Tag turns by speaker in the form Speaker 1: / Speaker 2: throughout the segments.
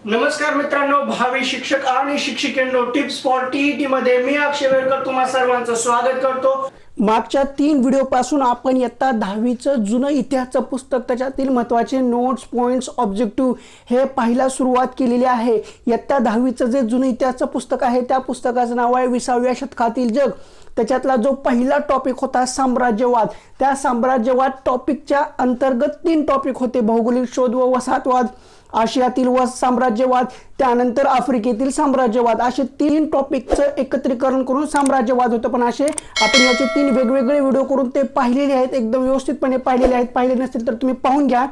Speaker 1: नमस्कार मित्रांनो, भावी शिक्षक आणि शिक्षिकेंनो, टिप्स फॉर टीईटी मध्ये मी अक्षय वेरकर तुम्हा सर्वांचं स्वागत करतो। मागच्या 3 व्हिडिओ पासून आपण इयत्ता 10वीचं जुनं इतिहासचं पुस्तक त्याच्यातील महत्त्वाचे नोट्स, पॉइंट्स, ऑब्जेक्टिव्ह हे पाहायला सुरुवात केलेली आहे। इयत्ता 10वीचं जे जुनं इतिहासचं पुस्तक आहे त्या पुस्तकाचं नाव आहे 20व्या शतकातील जग। त्याच्यातला जो पहिला टॉपिक होता साम्राज्यवाद, त्या साम्राज्यवाद टॉपिकच्या अंतर्गत 3 टॉपिक होते: भौगोलिक शोध व वसाहतवाद, आशियातील साम्राज्यवाद, त्यानंतर आफ्रिकेतील साम्राज्यवाद, असे 3 टॉपिकचं एकत्रीकरण करून साम्राज्यवाद होतं। पण असे आपण याचे 3 वेगवेगळे व्हिडिओ करून ते पाहिलेले आहेत, एकदम व्यवस्थितपणे पाहिलेले आहेत। पाहिले नसतील तर तुम्ही पाहून घ्या।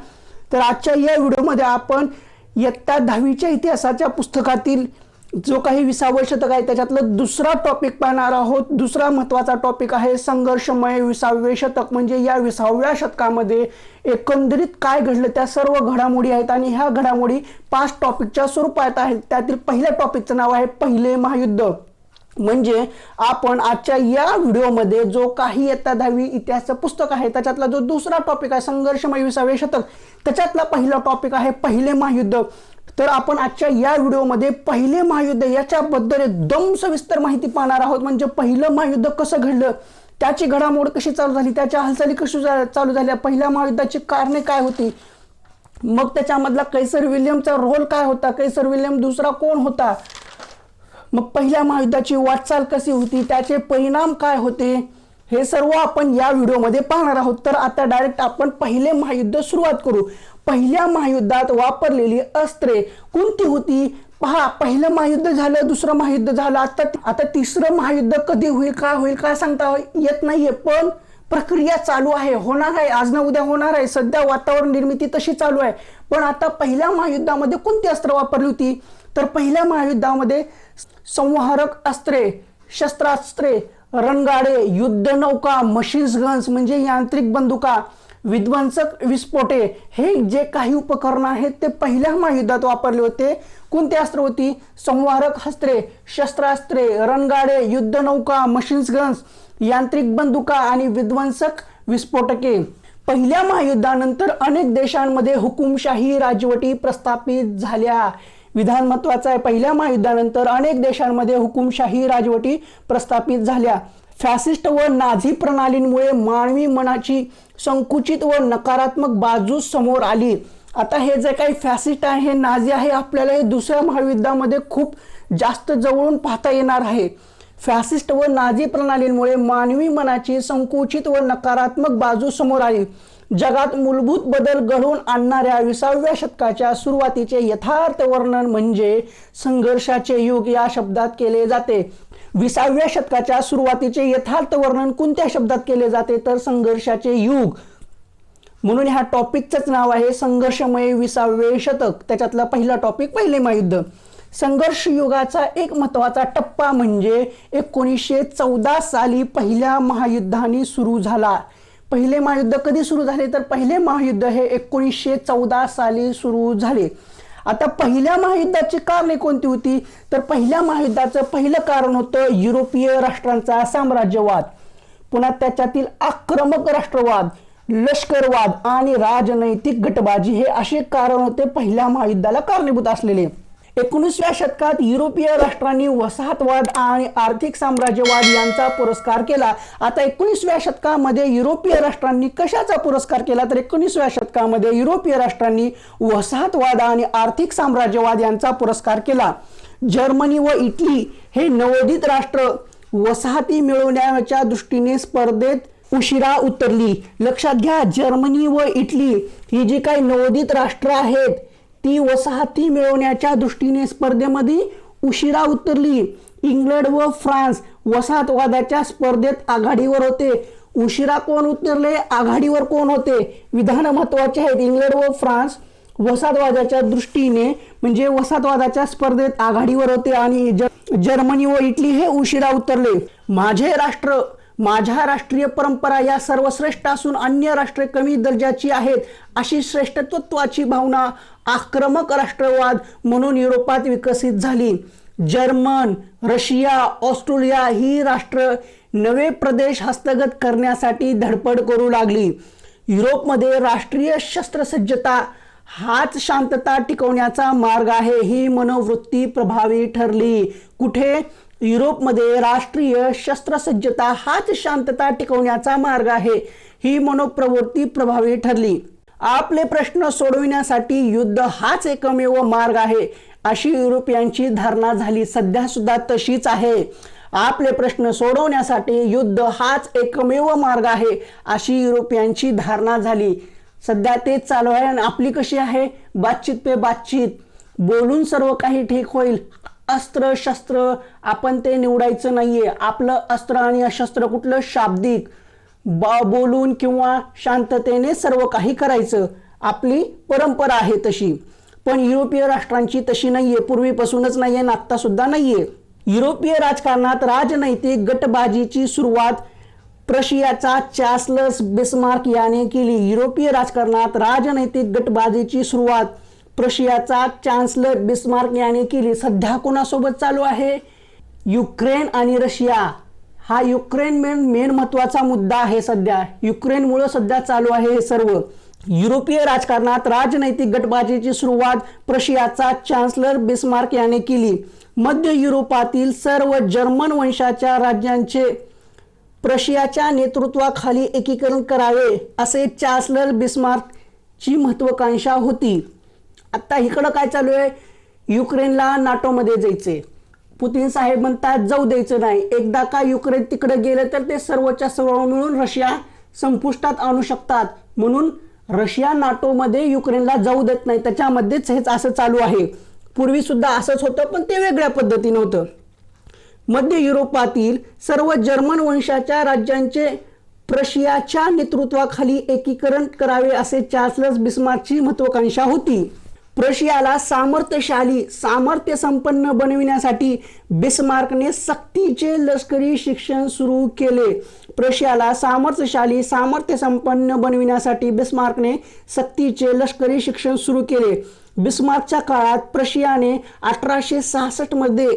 Speaker 1: तर आजच्या या व्हिडिओमध्ये आपण इयत्ता 10वीच्या इतिहासाच्या पुस्तकातील जो काही 20वं शतक आहे त्याच्यातलं दुसरा टॉपिक पाहणार आहोत। दुसरा महत्त्वाचा टॉपिक आहे संघर्षमय 20वे शतक। म्हणजे या 20व्या शतकामध्ये एकंदरीत काय घडलं त्या सर्व घडामोडी आहेत आणि ह्या घडामोडी 5 टॉपिकच्या स्वरूपात आहेत। त्यातील पहिल्या टॉपिकचं नाव आहे पहिले महायुद्ध। म्हणजे आपण आजच्या या व्हिडिओमध्ये जो काही इयत्ता 10वी इतिहासचं पुस्तक आहे त्याच्यातला जो दुसरा टॉपिक आहे संघर्षमय 20वे शतक, त्याच्यातला पहिला टॉपिक आहे पहिले महायुद्ध। तर आपण आजच्या या व्हिडिओमध्ये पहिले महायुद्ध याच्याबद्दल एकदम सविस्तर माहिती पाहणार आहोत। म्हणजे पहिलं महायुद्ध कसं घडलं, त्याची घडामोड कशी चालू झाली, त्याच्या हालचाली कशी चालू झाल्या, पहिल्या महायुद्धाची कारणे काय होती, मग त्याच्यामधला कैसर विल्यमचा रोल काय होता, कैसर विल्यम दुसरा कोण होता, मग पहिल्या महायुद्धाची वाटचाल कशी होती, त्याचे परिणाम काय होते, हे सर्व आपण या व्हिडिओमध्ये पाहणार आहोत। तर आता डायरेक्ट आपण पहिले महायुद्ध सुरुवात करू। पहिल्या महायुद्धात वापरलेली अस्त्रे कोणती होती पहा। पहिलं महायुद्ध झालं, दुसरं महायुद्ध झालं, आता तिसरं महायुद्ध कधी होईल काय सांगता येत नाहीये, पण प्रक्रिया चालू आहे, होणार आहे, आज ना उद्या होणार आहे। सध्या वातावरण निर्मिती तशी चालू आहे। पण आता पहिल्या महायुद्धामध्ये कोणती अस्त्र वापरली होती, तर पहिल्या महायुद्धामध्ये संहारक अस्त्रे, शस्त्रास्त्रे, रणगाडे, युद्धनौका, मशीन्स गन्स म्हणजे यांत्रिक बंदुका, विध्वंसक विस्फोटे, हे जे काही उपकरण आहेत ते पहिल्या महायुद्धात वापरले होते। कोणती अस्त्र होती? संहारक अस्त्रे, शस्त्रास्त्रे, रणगाडे, युद्धनौका, मशीन्स गन्स, यांत्रिक बंदुका आणि विध्वंसक विस्फोटके। पहिल्या महायुद्धानंतर अनेक देशांमध्ये हुकुमशाही राजवटी प्रस्थापित झाल्या। विधान महत्वाचं आहे, पहिल्या महायुद्धानंतर अनेक देशांमध्ये हुकुमशाही राजवटी प्रस्थापित झाल्या। फॅसिस्ट व नाझी प्रणालींमुळे मानवी मनाची संकुचित व नकारात्मक बाजू समोर आली। आता हे जे काही फॅसिस्ट आहे, हे नाझी आहे, आपल्याला हे दुसऱ्या महायुद्धामध्ये खूप जास्त जवळून पाहता येणार आहे। फॅसिस्ट व नाझी प्रणालींमुळे मानवी मनाची संकुचित व नकारात्मक बाजू समोर आली। जगात मूलभूत बदल घडवून आणणाऱ्या 20व्या शतकाच्या सुरुवातीचे यथार्थ वर्णन म्हणजे संघर्षाचे युग या शब्दात केले जाते। 20व्या शतकाच्या सुरुवातीचे यथार्थ वर्णन कोणत्या शब्दात केले जाते, तर संघर्षाचे युग। म्हणून ह्या टॉपिकचंच नाव आहे संघर्षमय 20वे शतक। त्याच्यातला पहिला टॉपिक पहिले महायुद्ध। संघर्ष युगाचा एक महत्त्वाचा टप्पा म्हणजे 1914 साली पहिल्या महायुद्धाने सुरू झाला। पहिले महायुद्ध कधी सुरू झाले, तर पहिले महायुद्ध हे 1914 साली सुरू झाले। आता पहिल्या महायुद्धाची कारणे कोणती होती, तर पहिल्या महायुद्धाचं पहिलं कारण होतं युरोपीय राष्ट्रांचा साम्राज्यवाद, पुन्हा त्याच्यातील आक्रमक राष्ट्रवाद, लष्करवाद आणि राजनैतिक गटबाजी, हे असे कारण होते पहिल्या महायुद्धाला कारणीभूत असलेले। 19व्या शतकात युरोपीय राष्ट्रांनी वसाहतवाद आणि आर्थिक साम्राज्यवाद यांचा पुरस्कार केला। आता 19व्या शतकामध्ये युरोपीय राष्ट्रांनी कशाचा पुरस्कार केला, तर 19व्या शतकामध्ये युरोपीय राष्ट्रांनी वसाहतवाद आणि आर्थिक साम्राज्यवाद यांचा पुरस्कार केला। जर्मनी व इटली हे नवोदित राष्ट्र वसाहती मिळवण्याच्या दृष्टीने स्पर्धेत उशिरा उतरली। लक्षात घ्या, जर्मनी व इटली ही जी काही नवोदित राष्ट्र आहेत ती वसाहती मिळवण्याच्या दृष्टीने स्पर्धेमध्ये उशिरा उतरली। इंग्लंड व फ्रान्स वसाहतवादाच्या स्पर्धेत आघाडीवर होते। उशिरा कोण उतरले, आघाडीवर कोण होते? विधान महत्वाचे आहेत। इंग्लंड व फ्रान्स वसाहतवादाच्या दृष्टीने म्हणजे वसाहतवादाच्या स्पर्धेत आघाडीवर होते आणि जर्मनी व इटली हे उशिरा उतरले। माझे राष्ट्र, माझ्या राष्ट्रीय परंपरा या सर्वश्रेष्ठ असून अन्य राष्ट्रे कमी दर्जाची आहेत, अशी श्रेष्ठत्वाची भावना आक्रमक राष्ट्रवाद म्हणून युरोपात विकसित झाली। जर्मन, रशिया, ऑस्ट्रेलिया ही राष्ट्र नवे प्रदेश हस्तगत करण्यासाठी धडपड करू लागली। युरोपमध्ये राष्ट्रीय शस्त्रसज्जता हाच शांतता टिकवण्याचा मार्ग आहे, ही मनोवृत्ती प्रभावी ठरली. कुठे? युरोपमध्ये राष्ट्रीय शस्त्रसज्जता हाच शांतता टिकवण्याचा मार्ग आहे, ही मनोप्रवृत्ती प्रभावी ठरली. आपले प्रश्न सोडविण्यासाठी युद्ध हाच एकमेव मार्ग आहे, अशी युरोपियांची धारणा झाली. सध्या सुद्धा तशीच आहे. आपले प्रश्न सोडवण्यासाठी युद्ध हाच एकमेव मार्ग आहे, अशी युरोपियांची धारणा झाली. सध्या तेच चालू आहे. आणि आपली कशी आहे? बातचीत पे बातचीत, बोलून सर्व काही ठीक होईल. अस्त्र शस्त्र आपण ते निवडायचं नाहीये. आपलं अस्त्र आणि अशस्त्र कुठलं? शाब्दिक. बोलून किंवा शांततेने सर्व काही करायचं, आपली परंपरा आहे तशी. पण युरोपीय राष्ट्रांची तशी नाहीये, पूर्वीपासूनच नाहीये, आता सुद्धा नाहीये. युरोपीय राजकारणात राजनैतिक गटबाजीची सुरुवात प्रशियाचा चान्सलर बिस्मार्क याने केली. युरोपीय राजकारणात राजनैतिक गटबाजीची सुरुवात प्रशियाचा चान्सलर बिस्मार्क याने केली. सध्या कोणासोबत चालू आहे? युक्रेन आणि रशिया. हा युक्रेन मेन महत्वाचा मुद्दा आहे. सध्या युक्रेनमुळे सध्या चालू आहे हे सर्व. युरोपीय राजकारणात राजनैतिक गटबाजीची सुरुवात प्रशियाचा चान्सलर बिस्मार्क याने केली. मध्य युरोपातील सर्व जर्मन वंशाच्या राज्यांचे प्रशियाच्या नेतृत्वाखाली एकीकरण करावे, असे चान्सलर बिस्मार्कची महत्वाकांक्षा होती. आता इकडं काय चालू आहे? युक्रेनला नाटोमध्ये जायचे. पुतीन साहेब म्हणतात जाऊ द्यायचं नाही. एकदा का युक्रेन तिकडे गेलं तर ते सर्वच्या सर्व मिळून रशिया संपुष्टात आणू शकतात, म्हणून रशिया नाटोमध्ये युक्रेनला जाऊ देत नाही. त्याच्यामध्येच हेच असं चालू आहे. पूर्वी सुद्धा असंच होतं, पण ते वेगळ्या पद्धतीने होतं. मध्य युरोपातील सर्व जर्मन वंशाच्या राज्यांचे प्रशियाच्या नेतृत्वाखाली एकीकरण करावे, असे चान्सलर बिस्मार्कची महत्वाकांक्षा होती. प्रशियाला सामर्थ्य संपन्न बनविण्यासाठी बिस्मार्कने सक्तीचे लष्करी शिक्षण सुरू केले. प्रशियाला सामर्थ्य संपन्न बनविण्यासाठी बिस्मार्कने सक्तीचे लष्करी शिक्षण सुरू केले. बिस्मार्कच्या काळात प्रशियाने 1866 मध्ये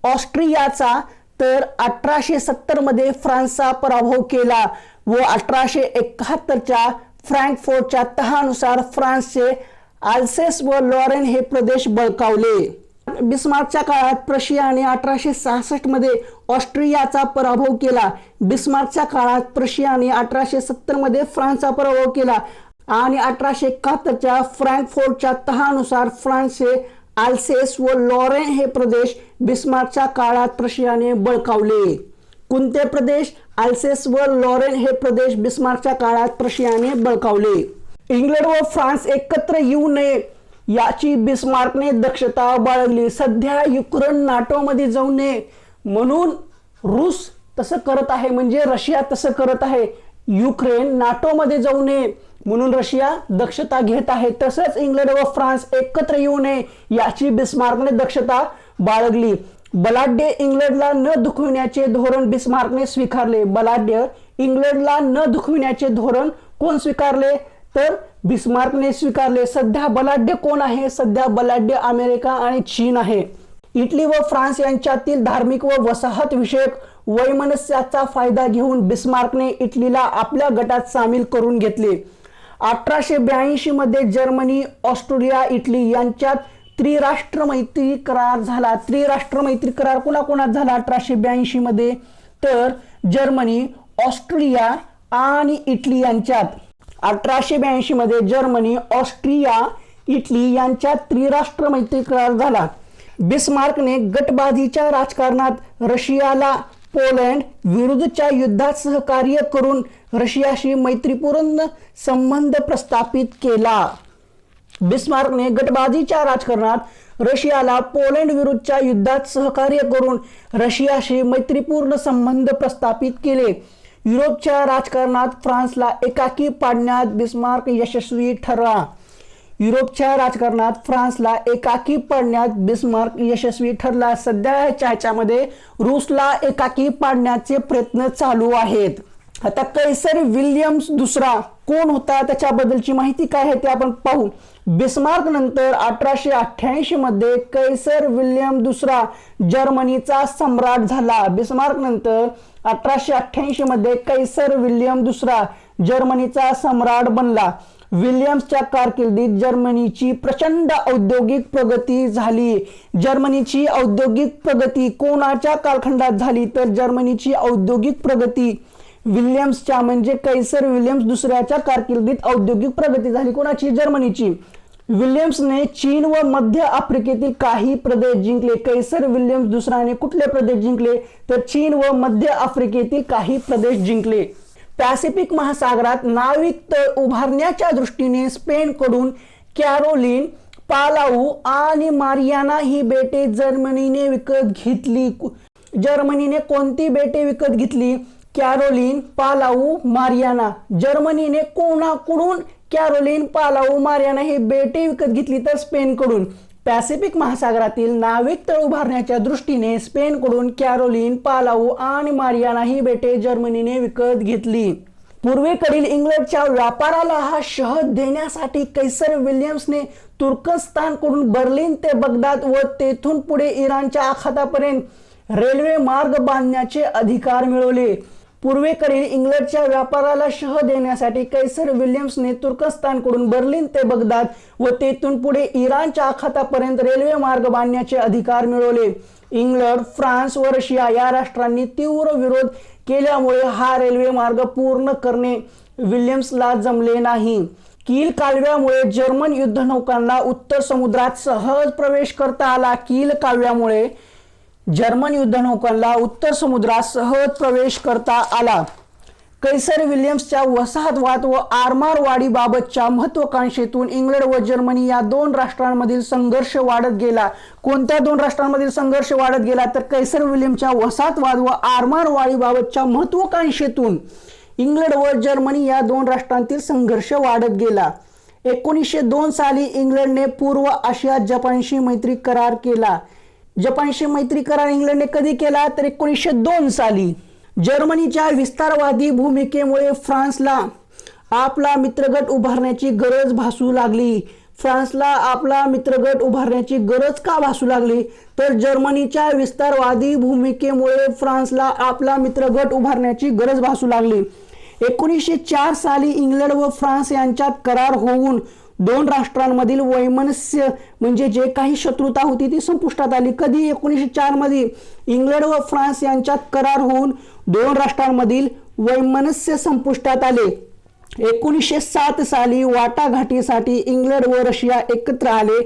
Speaker 1: ऑस्ट्रियाचा तर 1870 मध्ये फ्रान्सचा पराभव केला व 1871च्या फ्रँकफर्टच्या तहानुसार फ्रान्सचे अल्सेस व लॉरेन हे प्रदेश बळकावले. बिस्मार्कच्या काळात प्रशियाने 1866 मध्ये ऑस्ट्रियाचा पराभव केला. बिस्मार्कच्या काळात प्रशियाने 1870 मध्ये फ्रान्सचा पराभव केला आणि 1871च्या फ्रँकफर्टच्या तहानुसार फ्रान्सचे अल्सेस व लॉरेन हे प्रदेश बिस्मार्कच्या काळात प्रशियाने बळकावले. कोणते प्रदेश? अल्सेस व लॉरेन हे प्रदेश बिस्मार्कच्या काळात प्रशियाने बळकावले. इंग्लंड व फ्रान्स एकत्र येऊ नये याची बिस्मार्कने दक्षता बाळगली. सध्या युक्रेन नाटोमध्ये जाऊ नये म्हणून रूस तसं करत आहे, म्हणजे रशिया तसं करत आहे. युक्रेन नाटोमध्ये जाऊ नये म्हणून रशिया दक्षता घेत आहे. तसंच इंग्लंड व फ्रान्स एकत्र येऊ नये याची बिस्मार्कने दक्षता बाळगली. बलाढ्य इंग्लंडला न दुखविण्याचे धोरण बिस्मार्कने स्वीकारले. बलाढ्य इंग्लंडला न दुखविण्याचे धोरण कोण स्वीकारले? तर बिस्मार्कने स्वीकारले. सध्या बलाढ्य कोण आहे? सध्या बलाढ्य अमेरिका आणि चीन आहे. इटली व फ्रान्स यांच्यातील धार्मिक व वसाहत विषयक वैमनस्याचा फायदा घेऊन बिस्मार्कने इटलीला आपल्या गटात सामील करून घेतले. 1882 मध्ये जर्मनी, ऑस्ट्रिया, इटली यांच्यात त्रिराष्ट्र मैत्री करार झाला. त्रिराष्ट्र मैत्री करार कोणाकोणात झाला 1882 मध्ये? तर जर्मनी, ऑस्ट्रिया आणि इटली यांच्यात. 1882 मध्ये जर्मनी, ऑस्ट्रिया, इटली यांच्यात त्रिराष्ट्र मैत्री करार झाला. बिस्मार्कने गटबाजीच्या राजकारणात रशियाला पोलंड विरुद्धच्या युद्धात सहकार्य करून रशियाशी मैत्रीपूर्ण संबंध प्रस्थापित केला. बिस्मार्कने गटबाजीच्या राजकारणात रशियाला पोलंड विरुद्धच्या युद्धात सहकार्य करून रशियाशी मैत्रीपूर्ण संबंध प्रस्थापित केले. युरोपच्या राजकारणात फ्रान्सला एकाकी पाडण्यात बिस्मार्क यशस्वी ठरला. युरोपच्या राजकारणात फ्रान्सला एकाकी पाडण्यात बिस्मार्क यशस्वी ठरला. सध्या ह्याच्यामध्ये रूसला एकाकी पाडण्याचे प्रयत्न चालू आहेत. आता कैसर विल्यम्स दुसरा कोण होता त्याच्याबद्दलची माहिती काय आहे ते आपण पाहू. बिस्मार्क नंतर 1888 मध्ये कैसर विल्यम दुसरा जर्मनीचा सम्राट झाला. बिस्मार्क नंतर 1888 मध्ये कैसर विल्यम दुसरा जर्मनीचा सम्राट बनला. विल्यम्सच्या कारकिर्दीत जर्मनीची प्रचंड औद्योगिक प्रगती झाली. जर्मनीची औद्योगिक प्रगती कोणाच्या कालखंडात झाली तर जर्मनीची औद्योगिक प्रगती विल्यम्सच्या म्हणजे कैसर विल्यम्स दुसऱ्याच्या कारकिर्दीत औद्योगिक प्रगती झाली. कोणाची? जर्मनीची. विल्यम्सने चीन व मध्य आफ्रिकेतील काही प्रदेश जिंकले. कैसर विल्यम्स दुसराने कुठले प्रदेश जिंकले तर चीन व मध्य आफ्रिकेतील काही प्रदेश जिंकले. पॅसिफिक महासागरात नाविक तळ उभारण्याच्या दृष्टीने स्पेनकडून कॅरोलिन, पालाऊ आणि मारियाना ही बेटे जर्मनीने विकत घेतली. जर्मनीने कोणती बेटे विकत घेतली? Caroline, Palau, Mariana. जर्मनीने कोणाकडून कॅरोलिन, पालाऊ, मारियाना ही बेटे विकत घेतली तर स्पेनकडून. पॅसिफिक महासागरातील नाविक तळ उभारण्याच्या दृष्टीने स्पेनकडून कॅरोलिन, पालाऊ आणि मारियाना ही बेटे जर्मनीने विकत घेतली. पूर्वेकडील इंग्लंडच्या व्यापाराला हा शहद देण्यासाठी कैसर विल्यम्सने तुर्कस्तानकडून बर्लिन ते बगदाद व तेथून पुढे इराणच्या आखातापर्यंत रेल्वे मार्ग बांधण्याचे अधिकार मिळवले. पूर्वेकडील इंग्लंडच्या व्यापाराला शह देण्यासाठी कैसर विल्यम्सने तुर्कस्तानकडून बर्लिन ते बगदाद व तेथून पुढे इराणच्या आखातापर्यंत रेल्वे मार्ग बांधण्याचे अधिकार मिळवले. इंग्लंड, फ्रान्स व रशिया या राष्ट्रांनी तीव्र विरोध केल्यामुळे हा रेल्वे मार्ग पूर्ण करणे विल्यम्सला जमले नाही. कील कालव्यामुळे जर्मन युद्धनौकांना उत्तर समुद्रात सहज प्रवेश करता आला. कील कालव्यामुळे जर्मन युद्धनौकांना उत्तर समुद्रात सहज प्रवेश करता आला. कैसर विल्यम्सच्या वसाहतवाद व आरमारवाढीबाबतच्या महत्त्वाकांक्षेतून इंग्लंड व जर्मनी या दोन राष्ट्रांमधील संघर्ष वाढत गेला. कोणत्या दोन राष्ट्रांमधील संघर्ष वाढत गेला तर कैसर विल्यमच्या वसाहतवाद व आरमारवाढीबाबतच्या महत्त्वाकांक्षेतून इंग्लंड व जर्मनी या दोन राष्ट्रांतील संघर्ष वाढत गेला. 1902 साली इंग्लंडने पूर्व आशियात जपानशी मैत्री करार केला. जपानशी मैत्री करार इंग्लंडने कधी केला तर 1902 साली. जर्मनीच्या विस्तारवादी भूमिकेमुळे फ्रान्सला आपला मित्रगट उभारण्याची गरज भासू लागली. फ्रान्सला आपला मित्रगट उभारण्याची गरज का भासू लागली तर जर्मनीच्या विस्तारवादी भूमिकेमुळे फ्रान्सला आपला मित्रगट उभारण्याची गरज भासू लागली. 1904 साली इंग्लंड व फ्रान्स यांच्यात करार होऊन दोन राष्ट्रांमधील वैमनस्य म्हणजे जे काही शत्रुता होती ती संपुष्टात आली. कधी? 1904 मध्ये इंग्लंड व फ्रान्स यांच्यात करार होऊन दोन राष्ट्रांमधील वैमनस्य संपुष्टात आले. 1907 साली वाटाघाटीसाठी इंग्लंड व रशिया एकत्र आले.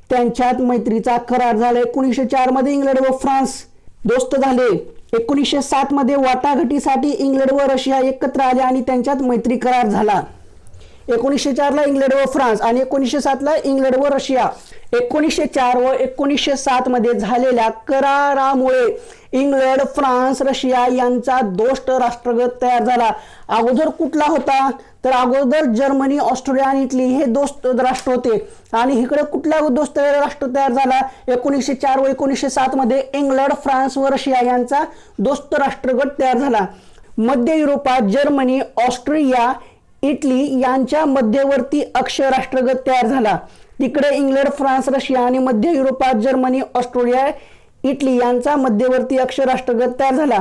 Speaker 1: त्यांच्यात मैत्रीचा करार झाला. 1904 मध्ये इंग्लंड व फ्रान्स दोस्त झाले. 1907 मध्ये वाटाघाटीसाठी इंग्लंड व रशिया एकत्र आले आणि त्यांच्यात मैत्री करार झाला. 1904 ला इंग्लंड व फ्रान्स आणि 1907 ला इंग्लंड व रशिया. 1904 व 1907 मध्ये झालेल्या करारामुळे इंग्लंड, फ्रान्स, रशिया यांचा दोस्त राष्ट्रगट तयार झाला. अगोदर कुठला होता तर अगोदर जर्मनी, ऑस्ट्रेलिया आणि इटली हे दोस्त राष्ट्र होते आणि इकडे कुठला दोस्त राष्ट्र तयार झाला 1904 व 1907 मध्ये इंग्लंड, फ्रान्स व रशिया यांचा दोस्त राष्ट्रगट तयार झाला. मध्य युरोपात जर्मनी, ऑस्ट्रिया, इटली यांच्या मध्यवर्ती अक्ष राष्ट्रगट तयार झाला. तिकडे इंग्लंड, फ्रान्स, रशिया आणि मध्य युरोपात जर्मनी, ऑस्ट्रेलिया, इटली यांचा मध्यवर्ती अक्ष राष्ट्रगट तयार झाला.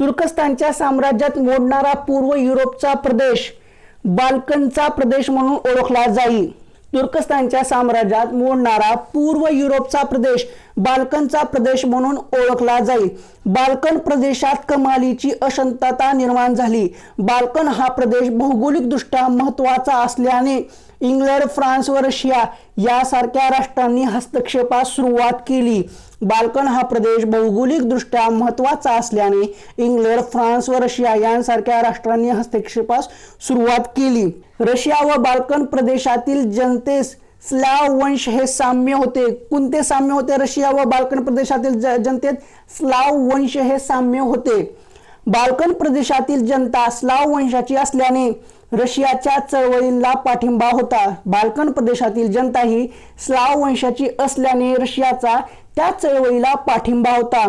Speaker 1: तुर्कस्तानच्या साम्राज्यात मोडणारा पूर्व युरोपचा प्रदेश बाल्कनचा प्रदेश म्हणून ओळखला जाई. तुर्कस्तानच्या साम्राज्यात मोडणारा पूर्व युरोपचा प्रदेश बाल्कनचा प्रदेश म्हणून ओळखला जाईल. बाल्कन प्रदेशात कमालीची अशांतता निर्माण झाली. बाल्कन हा प्रदेश भौगोलिकदृष्ट्या महत्त्वाचा असल्याने इंग्लंड, फ्रान्स व रशिया यासारख्या राष्ट्रांनी हस्तक्षेपास सुरुवात केली. बाल्कन हा प्रदेश भौगोलिकदृष्ट्या महत्त्वाचा असल्याने इंग्लंड, फ्रान्स व रशिया यांसारख्या राष्ट्रांनी हस्तक्षेपास सुरुवात केली. रशिया व बाल्कन प्रदेशातील जनतेस स्लाव वंश हे साम्य होते. कोणते साम्य होते? रशिया व बाल्कन प्रदेशातील जनतेत स्लाव वंश हे साम्य होते. बाल्कन प्रदेशातील जनता स्लाव वंशाची असल्याने रशियाच्या चळवळीला पाठिंबा होता. बाल्कन प्रदेशातील जनता ही स्लाव वंशाची असल्याने रशियाचा त्या चळवळीला पाठिंबा होता.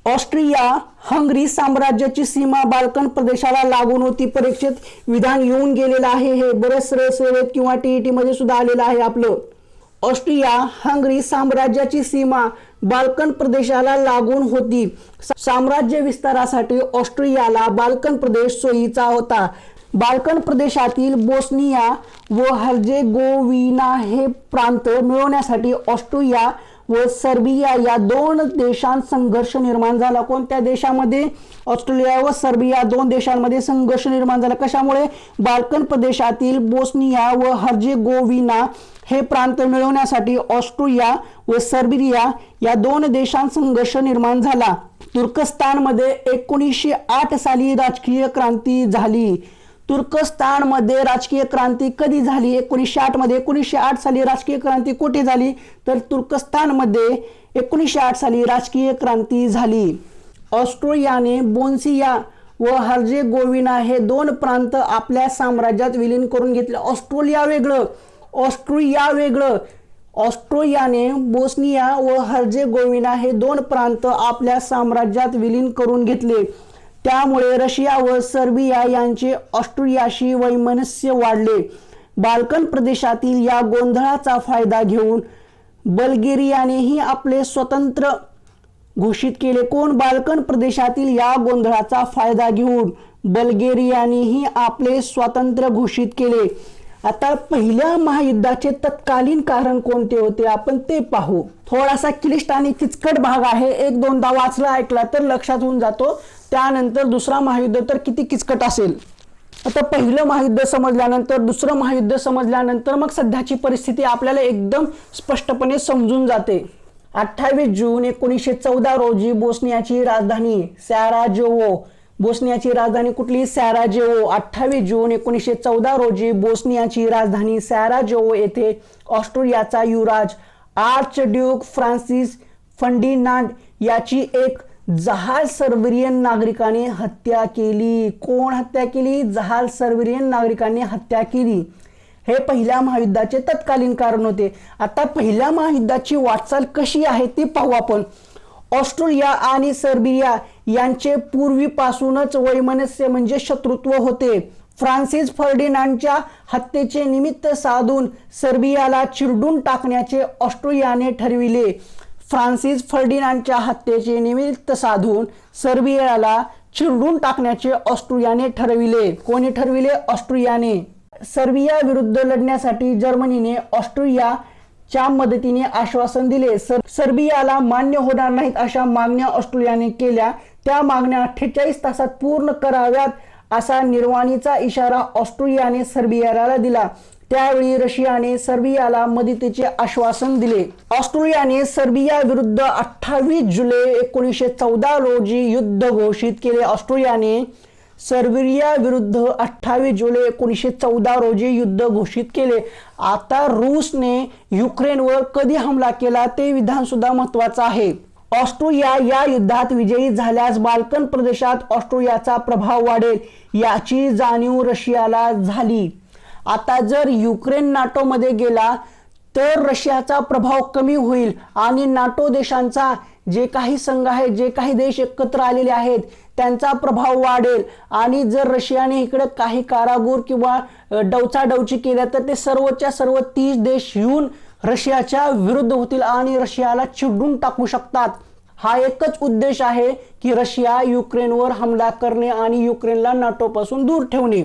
Speaker 1: ऑस्ट्रिया हंगरी साम्राज्याची सीमा बाल्कन प्रदेशाला लागून होती. परीक्षेत विधान येऊन गेलेलं आहे. हे बरेच सेवेत किंवा टीईटी मध्ये सुद्धा आलेलं आहे आपलं. ऑस्ट्रिया हंगरी साम्राज्याची सीमा बाल्कन प्रदेशाला लागून होती. साम्राज्य विस्तारासाठी ऑस्ट्रियाला बाल्कन प्रदेश सोयीचा होता. बाल्कन प्रदेशातील बोस्निया व हर्जेगोविना हे प्रांत मिळवण्यासाठी ऑस्ट्रिया व सर्बिया या दोन देशांत संघर्ष निर्माण झाला. कोणत्या देशामध्ये? ऑस्ट्रेलिया व सर्बिया दोन देशांमध्ये संघर्ष निर्माण झाला. कशामुळे? बाल्कन प्रदेशातील बोस्निया व हर्जेगोविना हे प्रांत मिळवण्यासाठी ऑस्ट्रिया व सर्बिया या दोन देशांत संघर्ष निर्माण झाला. तुर्कस्तानमध्ये 1908 साली राजकीय क्रांती झाली. तुर्कस्तानमध्ये राजकीय क्रांती कधी झाली? 1908 मध्ये. 1908 साली राजकीय क्रांती कुठे झाली? तर तुर्कस्तानमध्ये 1908 साली राजकीय क्रांती झाली. ऑस्ट्रियाने बोस्निया व हर्जेगोविना हे दोन प्रांत आपल्या साम्राज्यात विलीन करून घेतले. ऑस्ट्रिया वेगळं. ऑस्ट्रियाने बोस्निया व हर्जेगोविना हे दोन प्रांत आपल्या साम्राज्यात विलीन करून घेतले. त्यामुळे रशिया व सर्बिया यांचे ऑस्ट्रियाशी वैमनस्य वाढले. बाल्कन प्रदेशातील या गोंधळाचा फायदा घेऊन बल्गेरियानेही आपले स्वतंत्र घोषित केले. कोण? बाल्कन प्रदेशातील या गोंधळाचा फायदा घेऊन बल्गेरियानेही आपले स्वातंत्र्य घोषित केले. आता पहिल्या महायुद्धाचे तत्कालीन कारण कोणते होते आपण ते पाहू. थोडासा क्लिष्ट आणि किचकट भाग आहे. एक दोनदा वाचला ऐकला तर लक्षात होऊन जातो. त्यानंतर दुसरा महायुद्ध तर किती किचकट असेल. आता पहिलं महायुद्ध समजल्यानंतर दुसरं महायुद्ध समजल्यानंतर मग सध्याची परिस्थिती आपल्याला एकदम स्पष्टपणे समजून जाते. 28 जून 1914 रोजी बोस्नियाची राजधानी सॅराजेवो. बोस्नियाची राजधानी कुठली? सॅराजेवो. 28 जून 1914 रोजी बोस्नियाची राजधानी सॅराजेवो येथे ऑस्ट्रियाचा युवराज आर्चड्यूक फ्रान्सिस फर्डिनांड याची एक जहाल सर्बियन नागरिकाने हत्या केली. कोण हत्या केली? जहाल सर्बियन नागरिकांनी हत्या केली. हे पहिल्या महायुद्धाचे तत्कालीन कारण होते. आता पहिल्या महायुद्धाची वाटचाल कशी आहे ती पाहू आपण. ऑस्ट्रिया आणि सर्बिया यांचे पूर्वीपासूनच वैमनस्य म्हणजे शत्रुत्व होते. फ्रान्सिस फर्डिनांडच्या हत्येचे निमित्त साधून सर्बियाला चिरडून टाकण्याचे ऑस्ट्रियाने ठरविले. फ्रान्सिस फर्डिनांडच्या हत्येचे निमित्त साधून सर्बियाला चिरडून टाकण्याचे ऑस्ट्रियाने ठरविले. कोणी ठरविले? ऑस्ट्रियाने. सर्बिया विरुद्ध लढण्यासाठी जर्मनीने ऑस्ट्रियाच्या मदतीने आश्वासन दिले. सर्बियाला मान्य होणार नाहीत अशा मागण्या ऑस्ट्रियाने केल्या. त्या मागण्या 48 तासात पूर्ण कराव्यात असा निर्वाणीचा इशारा ऑस्ट्रियाने सर्बियाला दिला. त्यावेळी रशियाने सर्बियाला मदतीचे आश्वासन दिले. ऑस्ट्रियाने सर्बिया विरुद्ध 28 जुलै 1914 रोजी युद्ध घोषित केले. ऑस्ट्रियाने सर्बिया विरुद्ध 28 जुलै 1914 रोजी युद्ध घोषित केले. आता रूसने युक्रेनवर कधी हमला केला ते विधान सुद्धा महत्वाचं आहे. ऑस्ट्रिया या युद्धात विजयी झाल्यास बाल्कन प्रदेशात ऑस्ट्रियाचा प्रभाव वाढेल याची जाणीव रशियाला झाली. आता जर युक्रेन नाटोमध्ये गेला तर रशियाचा प्रभाव कमी होईल आणि नाटो देशांचा जे काही संघ आहेत, जे काही देश एकत्र आलेले आहेत त्यांचा प्रभाव वाढेल. आणि जर रशियाने इकडे काही कारागूर किंवा डवचाडवची केल्या तर ते सर्वच्या सर्व 30 देश येऊन रशियाच्या विरुद्ध होतील आणि रशियाला चिरडून टाकू शकतात. हा एकच उद्देश आहे की रशिया युक्रेनवर हमला करणे आणि युक्रेनला नाटोपासून दूर ठेवणे.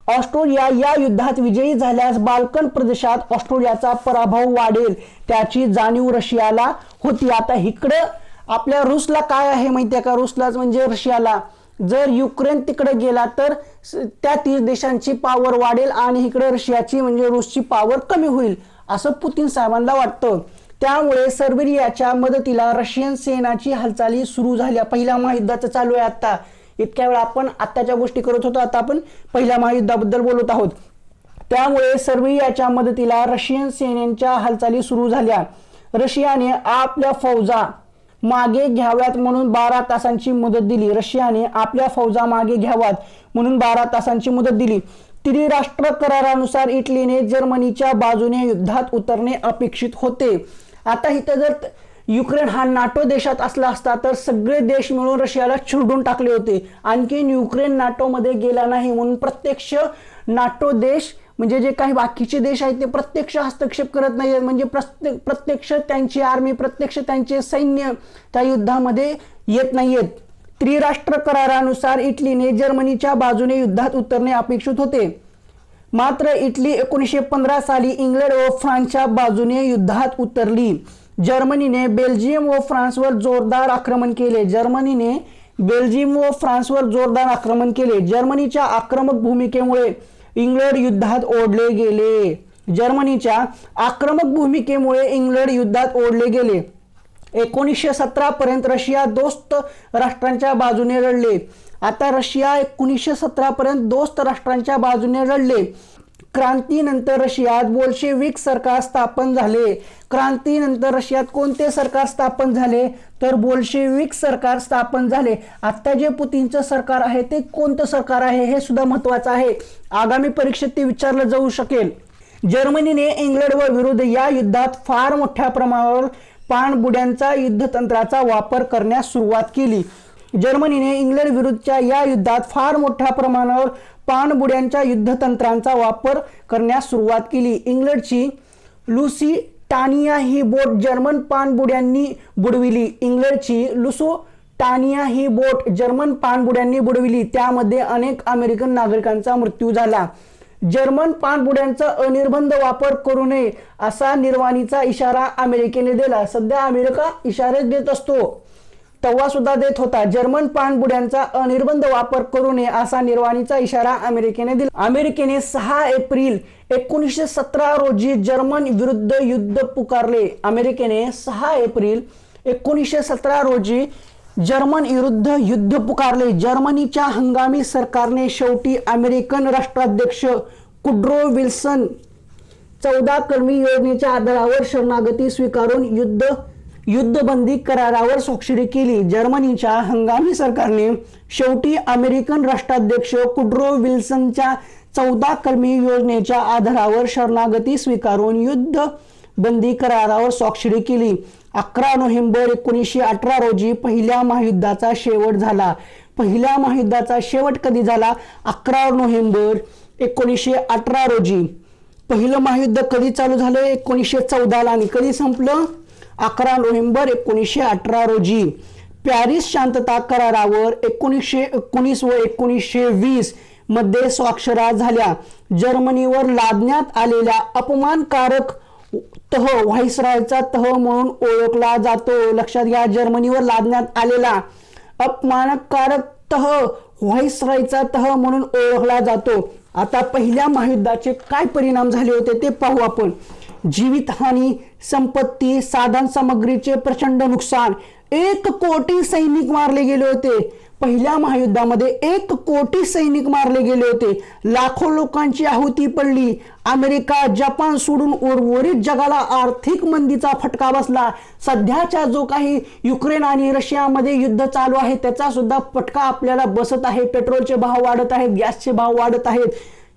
Speaker 1: ऑस्ट्रिया या युद्धात विजयी झाल्यास बाल्कन प्रदेशात ऑस्ट्रियाचा पराभव वाढेल त्याची जाणीव रशियाला होती. आता इकडं आपल्या रूसला काय आहे माहितीये का? रूसलाच म्हणजे रशियाला जर युक्रेन तिकडे गेला तर त्या 30 देशांची पॉवर वाढेल आणि इकडे रशियाची म्हणजे रूसची पॉवर कमी होईल असं पुतीन साहेबांना वाटतं. त्यामुळे सर्बियाच्या मदतीला रशियन सेनाची हालचाली सुरू झाल्या. पहिल्या महायुद्धाचं चालू आहे आता. इतक्या वेळा आपण आत्ताच्या गोष्टी करत होतो, आता आपण पहिल्या महायुद्धाबद्दल बोलत आहोत. त्यामुळे सर्बियाच्या मदतीला रशियन सेनेच्या हालचाली सुरू झाल्या. रशियाने आपल्या फौजा मागे घ्याव्यात म्हणून 12 तासांची मुदत दिली. रशियाने आपल्या फौजा मागे घ्याव्यात म्हणून 12 तासांची मुदत दिली. त्रिराष्ट्र करारानुसार इटलीने जर्मनीच्या बाजूने युद्धात उतरणे अपेक्षित होते. आता इथं जर युक्रेन हा नाटो देशात असला असता तर सगळे देश मिळून रशियाला चिरडून टाकले होते. आणखीन युक्रेन नाटोमध्ये गेला नाही म्हणून प्रत्यक्ष नाटो देश म्हणजे जे काही बाकीचे देश आहेत ते प्रत्यक्ष हस्तक्षेप करत नाहीत. म्हणजे प्रत्यक्ष त्यांची आर्मी, प्रत्यक्ष त्यांचे सैन्य त्या युद्धामध्ये येत नाहीयेत. त्रिराष्ट्र करारानुसार इटलीने जर्मनीच्या बाजूने युद्धात उतरणे अपेक्षित होते, मात्र इटली 1915 साली इंग्लंड व फ्रान्सच्या बाजूने युद्धात उतरली. जर्मनीने बेल्जियम व फ्रान्सवर जोरदार आक्रमण केले. जर्मनीच्या आक्रमक भूमिकेमुळे इंग्लंड युद्धात ओढले गेले. 1917 पर्यंत रशिया दोस्त राष्ट्रांच्या बाजूने लढले. आता रशिया 1917 पर्यंत दोस्त राष्ट्रांच्या बाजूने लढले. क्रांतीनंतर रशियात बोल्शेविक सरकार स्थापन झाले. क्रांतीनंतर रशियात कोणते सरकार स्थापन झाले? तर बोल्शेविक सरकार स्थापन झाले. आता जे पुतीनचं सरकार आहे ते कोणतं सरकार आहे हे सुद्धा महत्वाचं आहे, आगामी परीक्षेत ते विचारलं जाऊ शकेल. जर्मनीने इंग्लंड व विरुद्ध या युद्धात फार मोठ्या प्रमाणावर पाणबुड्यांचा युद्धतंत्राचा वापर करण्यास सुरुवात केली. जर्मनीने इंग्लंड विरुद्धच्या या युद्धात फार मोठ्या प्रमाणावर पाणबुड्यांच्या युद्धतंत्रांचा वापर करण्यास सुरुवात केली. इंग्लंडची लुसिटानिया ही बोट जर्मन पाणबुड्यांनी बुडविली. त्यामध्ये अनेक अमेरिकन नागरिकांचा मृत्यू झाला. जर्मन पाणबुड्यांचा अनिर्बंध वापर करू नये असा निर्वाणीचा इशारा अमेरिकेने दिला. सध्या अमेरिका इशारे देत असतो, तेव्हा सुद्धा देत होता. जर्मन पाणबुड्यांचा अनिर्बंध वापर करू नये असा निर्वाणीचा इशारा अमेरिकेने दिला. अमेरिकेने 6 एप्रिल 1917 रोजी जर्मन विरुद्ध युद्ध पुकारले. जर्मनीच्या हंगामी सरकारने शेवटी अमेरिकन राष्ट्राध्यक्ष वुड्रो विल्सन 14 कलमी योजनेच्या आधारावर शरणागती स्वीकारून युद्धबंदी करारावर स्वाक्षरी केली. जर्मनीच्या हंगामी सरकारने शेवटी अमेरिकन राष्ट्राध्यक्ष वुड्रो विल्सनच्या 14 कलमी योजनेच्या आधारावर शरणागती स्वीकारून युद्धबंदी करारावर स्वाक्षरी केली. 11 नोव्हेंबर 1918 रोजी पहिल्या महायुद्धाचा शेवट झाला. पहिल्या महायुद्धाचा शेवट कधी झाला? 11 नोव्हेंबर 1918 रोजी. पहिलं महायुद्ध कधी चालू झालं? 1914 ला. आणि कधी संपलं? 11 नोव्हेंबर 1918 रोजी. पॅरिस शांतता करारावर 1919 व 1920 मध्ये स्वाक्षऱ्या झाल्या. जर्मनीवर लादण्यात आलेल्या अपमानकारक तह व्हाईसरॉयचा तह म्हणून ओळखला जातो. लक्षात घ्या, जर्मनीवर लादण्यात आलेला अपमानकारक तह व्हाईसरॉयचा तह म्हणून ओळखला जातो. आता पहिल्या महायुद्धाचे काय परिणाम झाले होते ते पाहू आपण. जीवितहानी, संपत्ती, साधन सामग्रीचे प्रचंड नुकसान. 1 कोटी सैनिक मारले गेले होते. पहिल्या महायुद्धामध्ये 1 कोटी सैनिक मारले गेले होते. लाखो लोकांची आहुती पडली. अमेरिका, जपान सोडून उर्वरित जगाला आर्थिक मंदीचा फटका बसला. सध्याच्या जो काही युक्रेन आणि रशियामध्ये युद्ध चालू आहे त्याचा सुद्धा फटका आपल्याला बसत आहे. पेट्रोलचे भाव वाढत आहेत, गॅसचे भाव वाढत आहेत.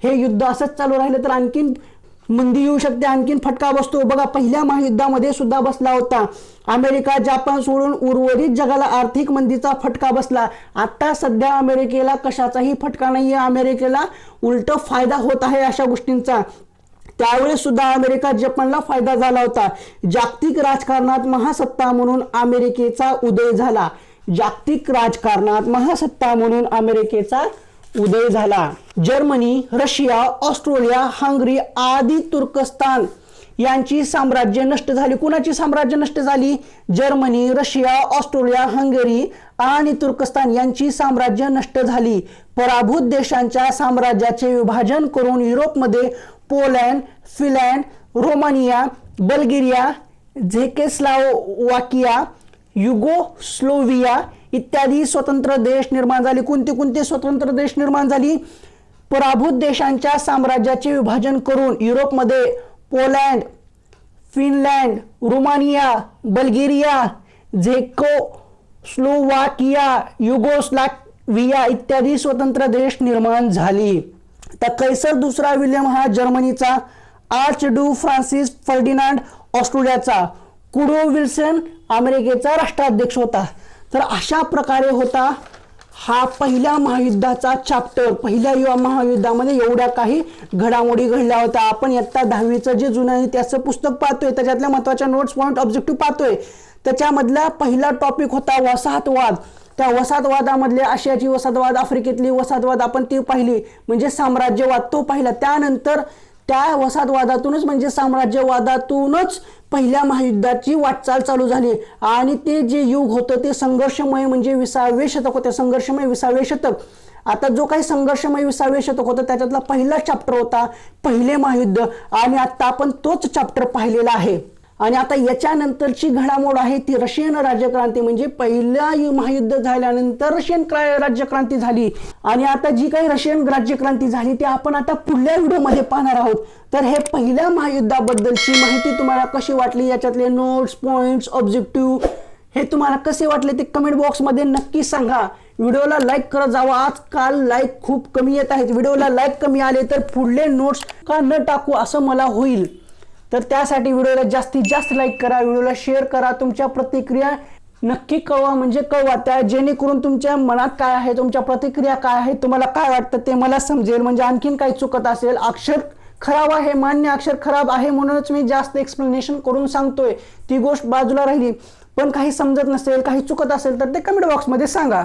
Speaker 1: हे युद्ध असंच चालू राहिलं तर आणखीन मंदी येऊ शकते, आणखीन फटका बसतो. बघा, पहिल्या महायुद्धामध्ये सुद्धा बसला होता. अमेरिका, जपान सोडून उर्वरित जगाला आर्थिक मंदीचा फटका बसला. आता सध्या अमेरिकेला कशाचाही फटका नाहीये. अमेरिकेला उलट फायदा होत आहे अशा गोष्टींचा. त्यावेळेस सुद्धा अमेरिका, जपानला फायदा झाला होता. जागतिक राजकारणात महासत्ता म्हणून अमेरिकेचा उदय झाला. जर्मनी, रशिया, ऑस्ट्रेलिया, हंगरी आदी तुर्कस्तान यांची साम्राज्य नष्ट झाली. कुणाची साम्राज्य नष्ट झाली? जर्मनी, रशिया, ऑस्ट्रेलिया, हंगेरी आणि तुर्कस्तान यांची साम्राज्य नष्ट झाली. पराभूत देशांच्या साम्राज्याचे विभाजन करून युरोपमध्ये Poland, Finland, Romania, Bulgaria, Czechoslovakia, Yugoslavia इत्यादी स्वतंत्र देश निर्माण झाले. कोणते स्वतंत्र देश निर्माण झाली? पराभूत देशांच्या साम्राज्याचे विभाजन करून युरोपमध्ये Poland, Finland, Romania, Bulgaria, Czechoslovakia, Yugoslavia इत्यादी स्वतंत्र देश निर्माण झाली. तर कैसर दुसरा विल्यम हा जर्मनीचा, आर्चड्यूक फ्रान्सिस फर्डिनांड ऑस्ट्रेलियाचा, वुड्रो विल्सन अमेरिकेचा राष्ट्राध्यक्ष होता. तर अशा प्रकारे होता हा पहिल्या महायुद्धाचा चॅप्टर. पहिल्या महायुद्धामध्ये एवढ्या काही घडामोडी घडल्या होत्या. आपण इयत्ता 10वीचं जे जुनं इतिहासाचं पुस्तक पाहतोय त्याच्यातल्या महत्त्वाच्या नोट्स, पॉईंट, ऑब्जेक्टिव्ह पाहतोय. त्याच्यामधला पहिला टॉपिक होता वसाहतवाद. त्या वसाहतवादामधले आशियाची वसाहतवाद, आफ्रिकेतली वसाहतवाद आपण ती पाहिली, म्हणजे साम्राज्यवाद तो पाहिला. त्यानंतर त्या वसाहतवादातूनच म्हणजे साम्राज्यवादातूनच पहिल्या महायुद्धाची वाटचाल चालू झाली आणि ते जे युग होतं ते संघर्षमय म्हणजे 20वे शतक होते, संघर्षमय 20वे शतक. आता जो काही संघर्षमय 20वे शतक होतं त्याच्यातला पहिला चॅप्टर होता पहिले महायुद्ध आणि आता आपण तोच चॅप्टर पाहिलेला आहे. आणि आता याच्यानंतरची घडामोड आहे ती रशियन राज्यक्रांती, म्हणजे पहिल्या महायुद्ध झाल्यानंतर रशियन राज्यक्रांती झाली आणि आता जी काही रशियन राज्यक्रांती झाली ती आपण आता पुढल्या व्हिडिओमध्ये पाहणार आहोत. तर हे पहिल्या महायुद्धाबद्दलची माहिती तुम्हाला कशी वाटली, याच्यातले नोट्स, पॉइंट्स, ऑब्जेक्टिव्ह हे तुम्हाला कसे वाटले ते कमेंट बॉक्समध्ये नक्की सांगा. व्हिडिओला लाईक करत जावा, आजकाल लाईक खूप कमी येत आहेत. व्हिडिओला लाईक कमी आले तर पुढले नोट्स का न टाकू असं मला होईल. तर त्यासाठी व्हिडिओला जास्तीत जास्त लाईक करा, व्हिडिओला शेअर करा, तुमच्या प्रतिक्रिया नक्की कळवा, म्हणजे कळवा त्या जेणेकरून तुमच्या मनात काय आहे, तुमच्या प्रतिक्रिया काय आहे, तुम्हाला काय वाटतं ते मला समजेल. म्हणजे आणखीन काही चुकत असेल, अक्षर खराब आहे मान्य, अक्षर खराब आहे म्हणूनच मी जास्त एक्सप्लेनेशन करून सांगतोय, ती गोष्ट बाजूला राहिली. पण काही समजत नसेल, काही चुकत असेल तर ते कमेंट बॉक्समध्ये सांगा.